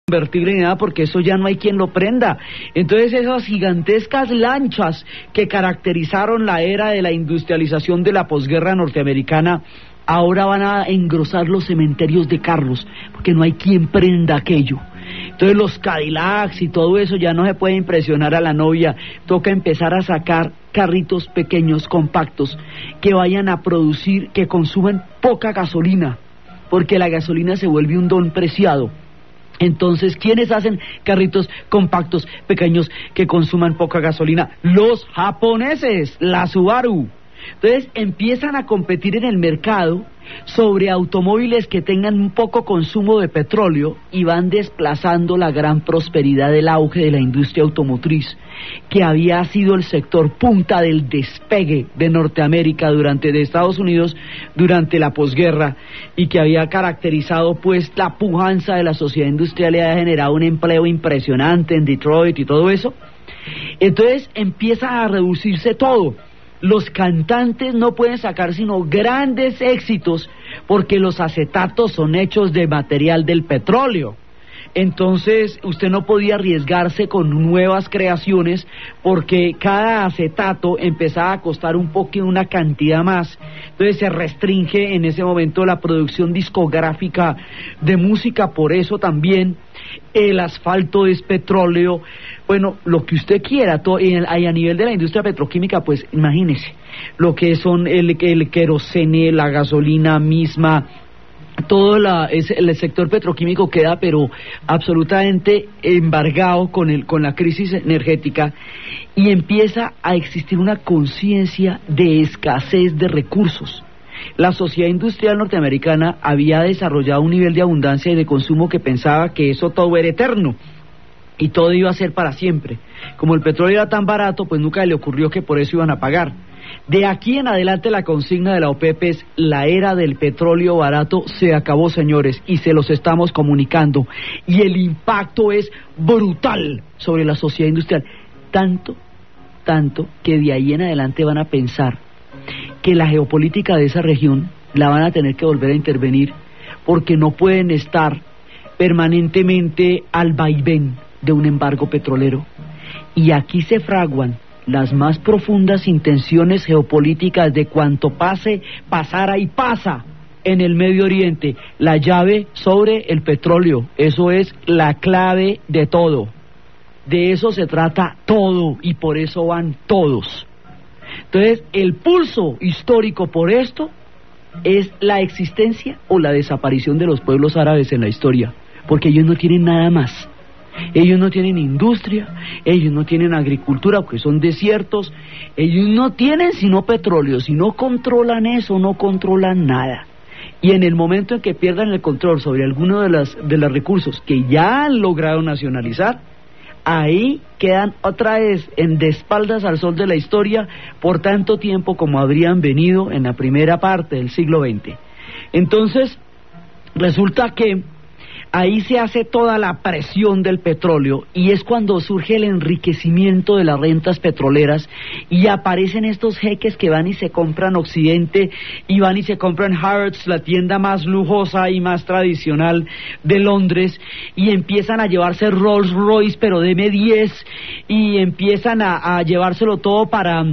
convertible ni nada porque eso ya no hay quien lo prenda. Entonces esas gigantescas lanchas que caracterizaron la era de la industrialización de la posguerra norteamericana ahora van a engrosar los cementerios de carros porque no hay quien prenda aquello. Entonces los Cadillacs y todo eso ya no se puede impresionar a la novia, toca empezar a sacar carritos pequeños, compactos, que vayan a producir, que consuman poca gasolina, porque la gasolina se vuelve un don preciado. Entonces, ¿quiénes hacen carritos compactos, pequeños, que consuman poca gasolina? Los japoneses, la Subaru. Entonces, empiezan a competir en el mercado sobre automóviles que tengan un poco consumo de petróleo y van desplazando la gran prosperidad del auge de la industria automotriz, que había sido el sector punta del despegue de Norteamérica de Estados Unidos durante la posguerra, y que había caracterizado pues la pujanza de la sociedad industrial y había generado un empleo impresionante en Detroit y todo eso. Entonces empieza a reducirse todo. Los cantantes no pueden sacar sino grandes éxitos porque los acetatos son hechos de material del petróleo. Entonces usted no podía arriesgarse con nuevas creaciones porque cada acetato empezaba a costar una cantidad más. Entonces se restringe en ese momento la producción discográfica de música. Por eso también el asfalto es petróleo, bueno, lo que usted quiera, y a nivel de la industria petroquímica, pues imagínese lo que son el querosene, la gasolina misma. Todo el sector petroquímico queda pero absolutamente embargado con la crisis energética, y empieza a existir una conciencia de escasez de recursos. La sociedad industrial norteamericana había desarrollado un nivel de abundancia y de consumo que pensaba que eso todo era eterno y todo iba a ser para siempre. Como el petróleo era tan barato, pues nunca le ocurrió que por eso iban a pagar. De aquí en adelante la consigna de la OPEP es: la era del petróleo barato se acabó, señores, y se los estamos comunicando, y el impacto es brutal sobre la sociedad industrial, tanto que de ahí en adelante van a pensar que la geopolítica de esa región la van a tener que volver a intervenir, porque no pueden estar permanentemente al vaivén de un embargo petrolero. Y aquí se fraguan las más profundas intenciones geopolíticas de cuanto pasara y pasa en el Medio Oriente. La llave sobre el petróleo, eso es la clave de todo. De eso se trata todo, y por eso van todos. Entonces, el pulso histórico por esto es la existencia o la desaparición de los pueblos árabes en la historia, porque ellos no tienen nada más. Ellos no tienen industria, ellos no tienen agricultura porque son desiertos, ellos no tienen sino petróleo. Si no controlan eso, no controlan nada. Y en el momento en que pierdan el control sobre alguno de los recursos que ya han logrado nacionalizar, ahí quedan otra vez de espaldas al sol de la historia por tanto tiempo como habrían venido en la primera parte del siglo XX. Entonces, resulta que ahí se hace toda la presión del petróleo, y es cuando surge el enriquecimiento de las rentas petroleras, y aparecen estos jeques que van y se compran Occidente, y van y se compran Harrods, la tienda más lujosa y más tradicional de Londres, y empiezan a llevarse Rolls Royce, pero de M10, y empiezan a llevárselo todo para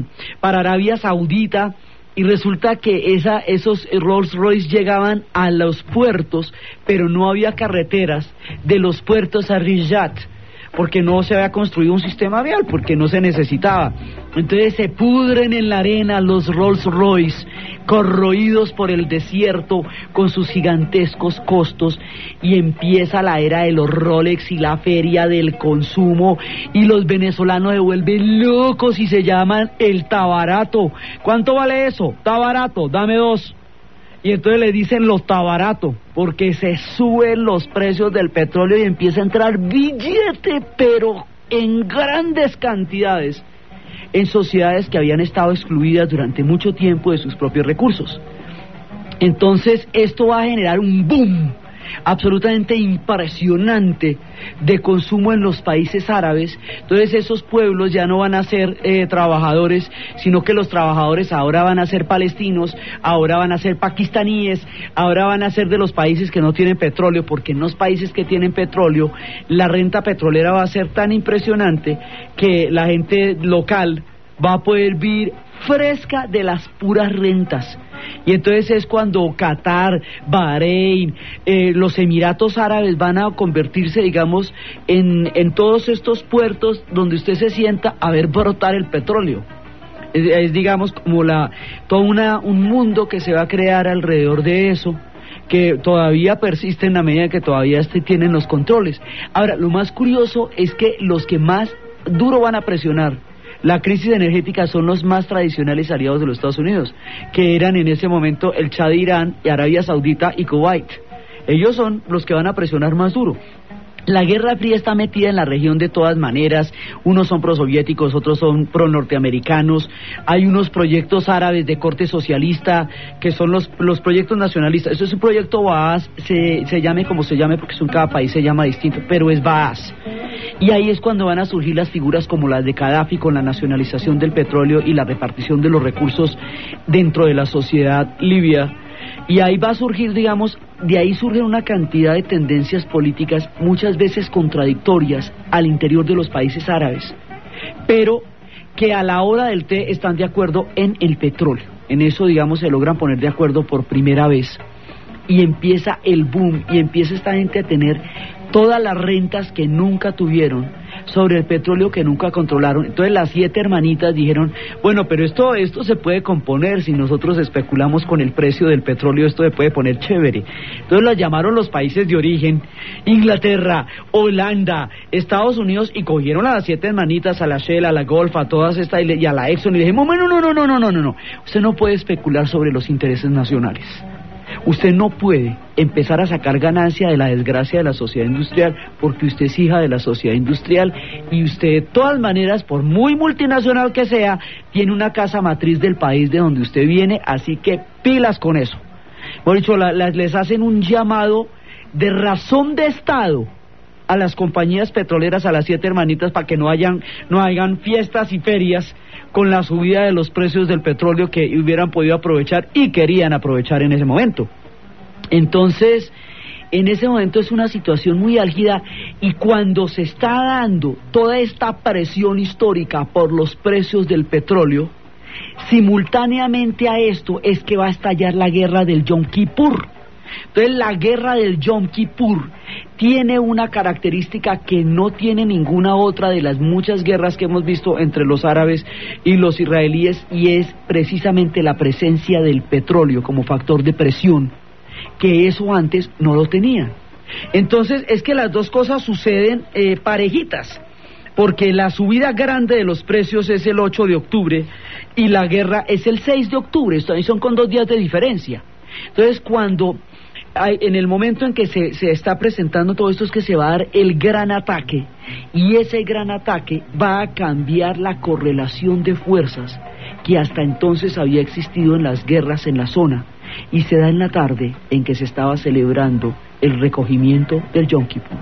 Arabia Saudita. Y resulta que esos Rolls Royce llegaban a los puertos, pero no había carreteras de los puertos a Riyadh, porque no se había construido un sistema vial, porque no se necesitaba. Entonces se pudren en la arena los Rolls Royce, corroídos por el desierto, con sus gigantescos costos, y empieza la era de los Rolex y la feria del consumo, y los venezolanos se vuelven locos y se llaman el tabarato. ¿Cuánto vale eso? Tabarato, dame 2. Y entonces le dicen los tabarato, porque se suben los precios del petróleo y empieza a entrar billete, pero en grandes cantidades, en sociedades que habían estado excluidas durante mucho tiempo de sus propios recursos. Entonces esto va a generar un boom absolutamente impresionante de consumo en los países árabes. Entonces esos pueblos ya no van a ser trabajadores, sino que los trabajadores ahora van a ser palestinos, ahora van a ser pakistaníes, ahora van a ser de los países que no tienen petróleo, porque en los países que tienen petróleo la renta petrolera va a ser tan impresionante que la gente local va a poder vivir fresca de las puras rentas. Y entonces es cuando Qatar, Bahrein, los Emiratos Árabes van a convertirse, digamos, en todos estos puertos donde usted se sienta a ver brotar el petróleo. Es digamos, como todo un mundo que se va a crear alrededor de eso, que todavía persiste en la medida que todavía tienen los controles. Ahora, lo más curioso es que los que más duro van a presionar la crisis energética son los más tradicionales aliados de los Estados Unidos, que eran en ese momento el Chad, Irán, y Arabia Saudita y Kuwait. Ellos son los que van a presionar más duro. La Guerra Fría está metida en la región de todas maneras, unos son prosoviéticos, otros son pro-norteamericanos, hay unos proyectos árabes de corte socialista, que son los proyectos nacionalistas. Eso es un proyecto Baas, se llame como se llame, porque cada país se llama distinto, pero es Baas. Y ahí es cuando van a surgir las figuras como las de Gaddafi, con la nacionalización del petróleo y la repartición de los recursos dentro de la sociedad libia. Y ahí va a surgir, digamos, de ahí surge una cantidad de tendencias políticas, muchas veces contradictorias, al interior de los países árabes, pero que a la hora del té están de acuerdo en el petróleo. En eso, digamos, se logran poner de acuerdo por primera vez, y empieza el boom, y empieza esta gente a tener todas las rentas que nunca tuvieron sobre el petróleo que nunca controlaron. Entonces las 7 hermanitas dijeron, bueno, pero esto se puede componer, si nosotros especulamos con el precio del petróleo, esto se puede poner chévere. Entonces las llamaron los países de origen, Inglaterra, Holanda, Estados Unidos, y cogieron a las 7 hermanitas, a la Shell, a la Gulf, a todas estas, y a la Exxon, y le dijimos, no, usted no puede especular sobre los intereses nacionales. Usted no puede empezar a sacar ganancia de la desgracia de la sociedad industrial, porque usted es hija de la sociedad industrial, y usted de todas maneras, por muy multinacional que sea, tiene una casa matriz del país de donde usted viene, así que pilas con eso. Por dicho, les hacen un llamado de razón de Estado a las compañías petroleras, a las 7 hermanitas, para que no hagan fiestas y ferias con la subida de los precios del petróleo que hubieran podido aprovechar y querían aprovechar en ese momento. Entonces, en ese momento es una situación muy álgida, y cuando se está dando toda esta presión histórica por los precios del petróleo, simultáneamente a esto es que va a estallar la guerra del Yom Kippur. Entonces la guerra del Yom Kippur tiene una característica que no tiene ninguna otra de las muchas guerras que hemos visto entre los árabes y los israelíes, y es precisamente la presencia del petróleo como factor de presión, que eso antes no lo tenía. Entonces es que las dos cosas suceden parejitas, porque la subida grande de los precios es el 8 de octubre y la guerra es el 6 de octubre, esto ahí son con 2 días de diferencia. Entonces en el momento en que se está presentando todo esto, es que se va a dar el gran ataque, y ese gran ataque va a cambiar la correlación de fuerzas que hasta entonces había existido en las guerras en la zona, y se da en la tarde en que se estaba celebrando el recogimiento del Yom Kippur.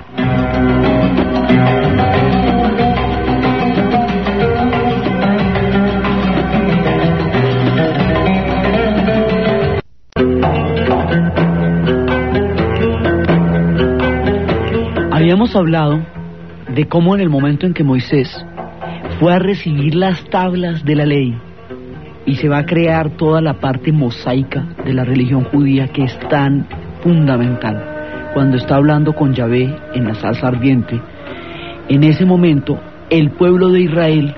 Habíamos hablado de cómo en el momento en que Moisés fue a recibir las tablas de la ley y se va a crear toda la parte mosaica de la religión judía, que es tan fundamental, cuando está hablando con Yahvé en la salsa ardiente, en ese momento el pueblo de Israel,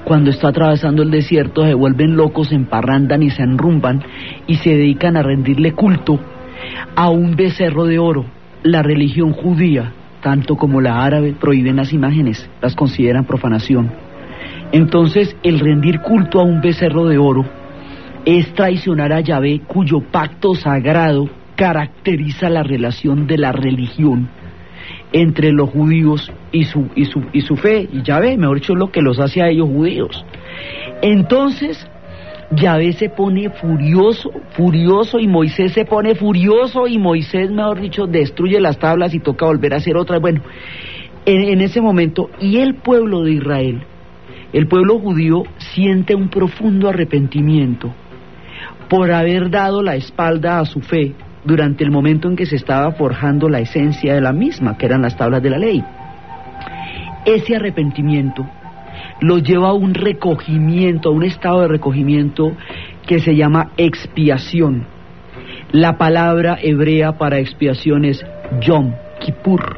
cuando está atravesando el desierto, se vuelven locos, se emparrandan y se enrumban y se dedican a rendirle culto a un becerro de oro. La religión judía, tanto como la árabe, prohíben las imágenes, las consideran profanación. Entonces, el rendir culto a un becerro de oro es traicionar a Yahvé, cuyo pacto sagrado caracteriza la relación de la religión entre los judíos y su fe, y Yahvé, mejor dicho, lo que los hace a ellos judíos. Entonces, Yahvé se pone furioso, y Moisés se pone furioso, y Moisés, mejor dicho, destruye las tablas y toca volver a hacer otras. Bueno, en ese momento, y el pueblo de Israel, el pueblo judío, siente un profundo arrepentimiento por haber dado la espalda a su fe durante el momento en que se estaba forjando la esencia de la misma, que eran las tablas de la ley. Ese arrepentimiento los lleva a un recogimiento, a un estado de recogimiento que se llama expiación. La palabra hebrea para expiación es Yom Kippur.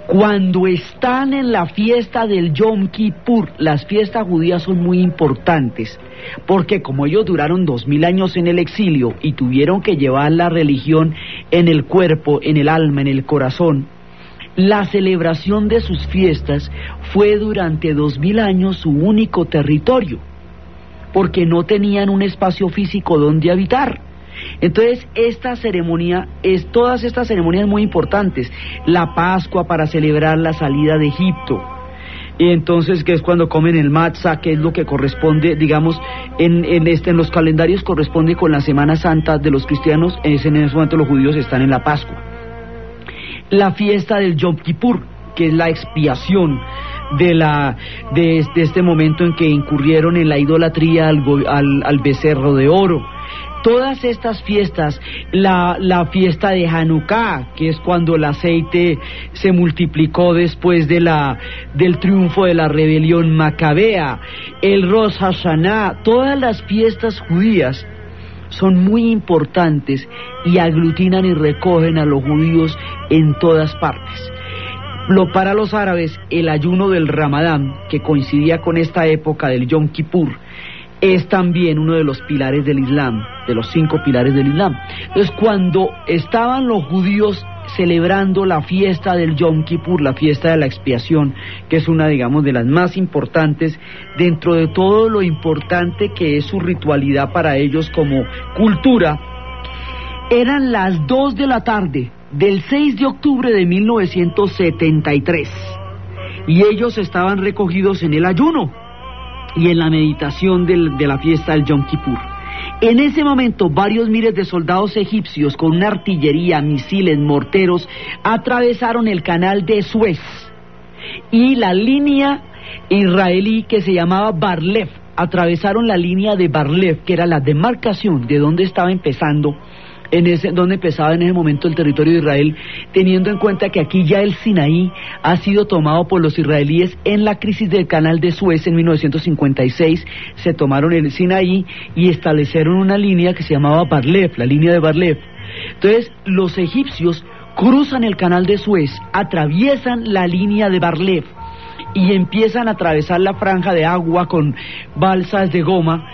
Cuando están en la fiesta del Yom Kippur, las fiestas judías son muy importantes, porque como ellos duraron 2000 años en el exilio y tuvieron que llevar la religión en el cuerpo, en el alma, en el corazón, la celebración de sus fiestas fue durante 2000 años su único territorio, porque no tenían un espacio físico donde habitar. Entonces todas estas ceremonias muy importantes, la Pascua para celebrar la salida de Egipto, y entonces que es cuando comen el matzah, que es lo que corresponde, digamos, en los calendarios corresponde con la Semana Santa de los cristianos, en ese momento los judíos están en la Pascua. La fiesta del Yom Kippur, que es la expiación de este momento en que incurrieron en la idolatría al becerro de oro. Todas estas fiestas, la fiesta de Hanukkah, que es cuando el aceite se multiplicó después del triunfo de la rebelión macabea, el Rosh Hashanah, todas las fiestas judías son muy importantes y aglutinan y recogen a los judíos en todas partes. Para los árabes, el ayuno del Ramadán, que coincidía con esta época del Yom Kippur, es también uno de los pilares del Islam, de los 5 pilares del Islam. Entonces, cuando estaban los judíos celebrando la fiesta del Yom Kippur, la fiesta de la expiación, que es una, digamos, de las más importantes, dentro de todo lo importante que es su ritualidad para ellos como cultura, eran las 2 de la tarde del 6 de octubre de 1973, y ellos estaban recogidos en el ayuno y en la meditación de la fiesta del Yom Kippur. En ese momento, varios miles de soldados egipcios con una artillería, misiles, morteros, atravesaron el canal de Suez y la línea israelí que se llamaba Bar-Lev, atravesaron la línea de Bar-Lev, que era la demarcación de donde estaba empezando donde empezaba en ese momento el territorio de Israel, teniendo en cuenta que aquí ya el Sinaí ha sido tomado por los israelíes en la crisis del canal de Suez en 1956, se tomaron el Sinaí y establecieron una línea que se llamaba Bar-Lev, la línea de Bar-Lev. Entonces los egipcios cruzan el canal de Suez, atraviesan la línea de Bar-Lev y empiezan a atravesar la franja de agua con balsas de goma,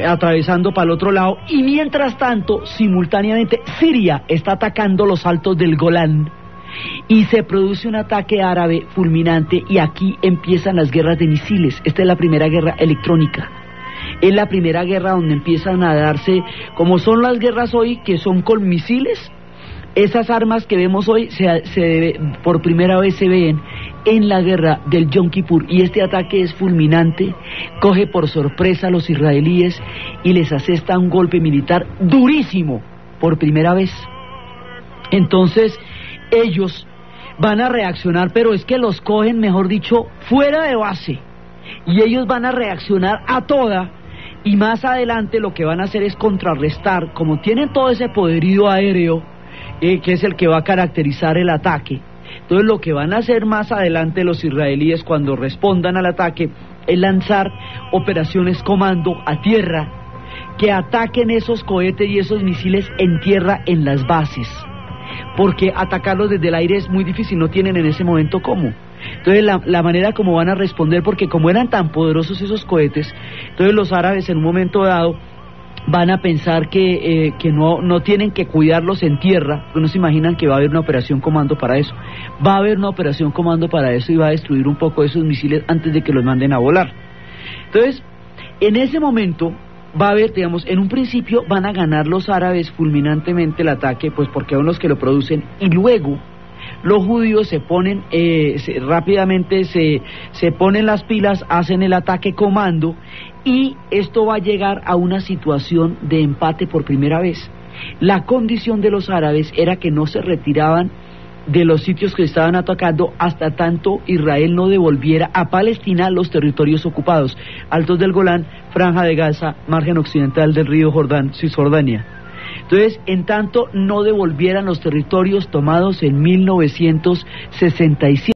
atravesando para el otro lado, y mientras tanto, simultáneamente, Siria está atacando los altos del Golán, y se produce un ataque árabe fulminante, y aquí empiezan las guerras de misiles. Esta es la primera guerra electrónica. Es la primera guerra donde empiezan a darse, como son las guerras hoy, que son con misiles. Esas armas que vemos hoy por primera vez se ven en la guerra del Yom Kippur, y este ataque es fulminante, coge por sorpresa a los israelíes y les asesta un golpe militar durísimo por primera vez. Entonces ellos van a reaccionar, pero es que los cogen, mejor dicho, fuera de base, y ellos van a reaccionar a toda. Y más adelante lo que van a hacer es contrarrestar, como tienen todo ese poderío aéreo, que es el que va a caracterizar el ataque. Entonces lo que van a hacer más adelante los israelíes cuando respondan al ataque es lanzar operaciones comando a tierra, que ataquen esos cohetes y esos misiles en tierra en las bases, porque atacarlos desde el aire es muy difícil, no tienen en ese momento cómo. Entonces la manera como van a responder, porque como eran tan poderosos esos cohetes, entonces los árabes en un momento dado van a pensar que no tienen que cuidarlos en tierra, porque no se imaginan que va a haber una operación comando para eso. Va a haber una operación comando para eso y va a destruir un poco esos misiles antes de que los manden a volar. Entonces, en ese momento va a haber, digamos, en un principio van a ganar los árabes fulminantemente el ataque, pues porque son los que lo producen, y luego los judíos se ponen, rápidamente se ponen las pilas, hacen el ataque comando, y esto va a llegar a una situación de empate por primera vez. La condición de los árabes era que no se retiraban de los sitios que estaban atacando hasta tanto Israel no devolviera a Palestina los territorios ocupados, Altos del Golán, Franja de Gaza, margen occidental del río Jordán, Cisjordania. Entonces, en tanto no devolvieran los territorios tomados en 1967,